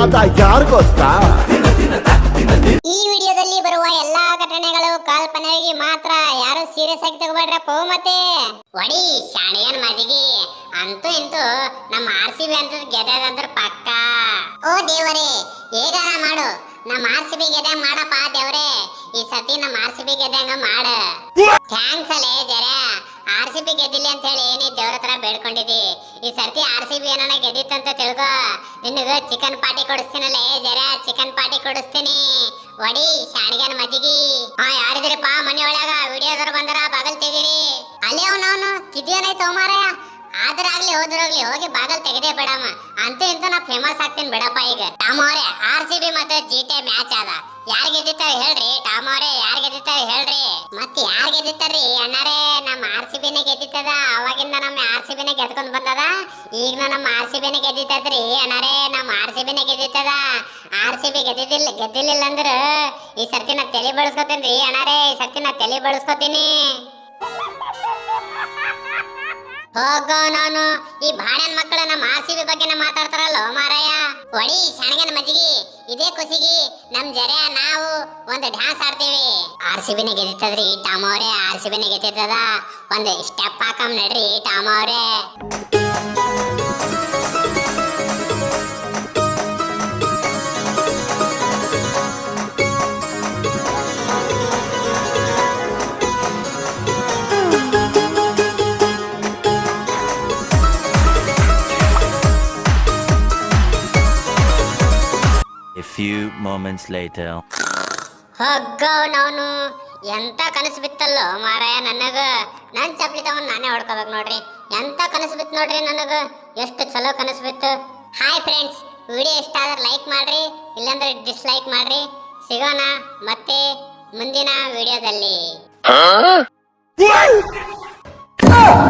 ಅಂತ ಯಾರು ಗೊತ್ತಾ? ಈ ವಿಡಿಯೋದಲ್ಲಿ ಬರುವ ಎಲ್ಲಾ ಘಟನೆಗಳು ಕಾಲ್ಪನೆಯಾಗಿ ಮಾತ್ರ, ಯಾರು ಸೀರಿಯಸ್ ಆಗಿ ತಗೋಬೇಡ್ರಪ್ಪ. ಮತ್ತೆ ಒಡಿ ಶಾಣಿಯನ್ ಮಜಿಗಿ ಅಂತೂ ಇಂತೂ ನಮ್ಮ RCB ಅಂತ ಗೆದ್ದದಂದ್ರ ಪಕ್ಕ. ಓ ದೇವರೇ, ಹೇಗಾರ ಮಾಡು, ನಮ್ಮ RCB ಗೆದ್ದಂಗ ಮಾಡಪ್ಪ ದೇವರೇ. ಈ ಸತಿ ನಮ್ಮ RCB ಗೆದ್ದಂಗ ಮಾಡ. ಥ್ಯಾಂಕ್ಸ್ ಅಲ್ಲೇ ಜರ. RCB ಗೆದ್ದಿಲ್ಲ ಅಂತ ಹೇಳಿ ನೀ ದೇವ್ರ ಹತ್ರ ಬೇಡ್ಕೊಂಡಿದ್ದಿ. ಈ ಸರ್ತಿ RCB ಏನಾನ ಗೆದ್ದಿತ್ತಂತ ತಿಳ್ಕೊ, ನಿನಗ ಚಿಕನ್ ಪಾರ್ಟಿ ಕೊಡಿಸ್ತೀನಲ್ಲೇ ಜರ, ಚಿಕನ್ ಪಾರ್ಟಿ ಕೊಡಿಸ್ತೀನಿ. ಒಡಿ ಶಾಣಿಗನ ಮಜ್ಜಿಗಿ. ಯಾರಿದ್ರಪ್ಪ ಮನೆ ಒಳಗ? ವಿಡಿಯೋದವ್ರು ಬಂದರ, ಬಾಗಲ್ ತೆಗೀರಿ. ಅಲ್ಲೇ ಅವನವನು ಕಿದಿಯನೈತ ಮಾರಾಯ. ಆದ್ರಾಗ್ಲಿ ಹೋದ್ರಾಗ್ಲಿ ಹೋಗಿ ಬಾಗಲ್ ತೆಗೆದೇ ಬಿಡಮ್ಮ. ಅಂತೂ ಇಂತೂ ನಾ ಫೇಮಸ್ ಆಗ್ತೀನಿ ಬಿಡಪ್ಪ. ಈಗ ಟಾಮ್ ಅವರೇ, RCB ಮತ್ತೆ GTA ಮ್ಯಾಚ್ ಅದ. ಯಾರ್ ಗೆದ್ದಿರ್ತಾರ ಹೇಳ್ರಿ ಟಾಮ್ ಅವರೇ, ಯಾರ್ ಗೆದ್ದಿರ್ತಾರ ಹೇಳ್ರಿ. ಮತ್ತೆ ಯಾರ್ ಗೆದ್ದಿರ್ತಾರ್ರಿ ಅಣ್ಣಾರೇ? ನಮ್ಮ RCB ನೇ ಗೆದ್ದಿತ್ತದ. ಅವಾಗಿಂದ ನಮ್ಮ RCB ನೇ ಗೆದ್ಕೊಂಡ್ ಬಂದದ. ಈಗ ನಮ್ಮ RCB ನೇ ಗೆದ್ದಿತ್ತದ್ರಿ ಅಣ್ಣಾರೇ, ನಮ್ಮ RCB ನೇ ಗೆದ್ದಿತ್ತದ. RCB ಗೆದ್ದಿಲ್ಲ ಅಂದ್ರ ಈ ಸರ್ತಿ ನಾ ತಲೆ ಬಳಸ್ಕೊತೀನಿ ಅಣ್ಣಾರೇ. ಈ ಸರ್ತಿ ನಾ ತಲೆ ಬಳಸ್ಕೊತೀನಿ. ಹೋಗೋ ನಾನು. ಈ ಬಾಡನ್ ಮಕ್ಕಳು ನಮ್ಮ RCB ಬಗ್ಗೆನ ಮಾತಾಡ್ತಾರಲ್ಲ ಮಾರಾಯ. ಒಡಿ ಶಾಣಗನ ಮಜ್ಜಿಗಿ, ಇದೇ ಖುಷಿಗಿ ನಮ್ ಜರ ನಾವು ಒಂದು ಡ್ಯಾನ್ಸ್ ಆಡ್ತೀವಿ. RCB ನೇ ಗೆದ್ದಿತ್ತದ್ರಿ ಟಾಮ್ ಅವರೇ, RCB ನೇ ಗೆದ್ದಿತ್ತದ. ಒಂದು ಸ್ಟೆಪ್ ಹಾಕಮ್ ನಡ್ರಿ ಟಾಮ್ ಅವರೇ. A few moments later. ಹೋಗೋ ನಾನು. ಎಂತ ಕನಸು ಬಿತ್ತಲ್ಲೋ ಮಾರಾಯ ನನಗ. ನನ್ ಚಪ್ಲಿ ತಗೊಂಡ್ ನಾನೇ ಹೊಡ್ಕೋಬೇಕು ನೋಡ್ರಿ. ಎಂತ ಕನಸು ಬಿತ್ತು ನೋಡ್ರಿ ನನಗ. ಎಷ್ಟು ಚಲೋ ಕನಸು ಬಿತ್ತು. ಹಾಯ್ ಫ್ರೆಂಡ್ಸ್, ವಿಡಿಯೋ ಇಷ್ಟ ಆದ್ರೆ ಲೈಕ್ ಮಾಡ್ರಿ, ಇಲ್ಲಾಂದ್ರೆ ಡಿಸ್ಲೈಕ್ ಮಾಡ್ರಿ. ಸಿಗೋಣ ಮತ್ತೆ ಮುಂದಿನ ವಿಡಿಯೋದಲ್ಲಿ.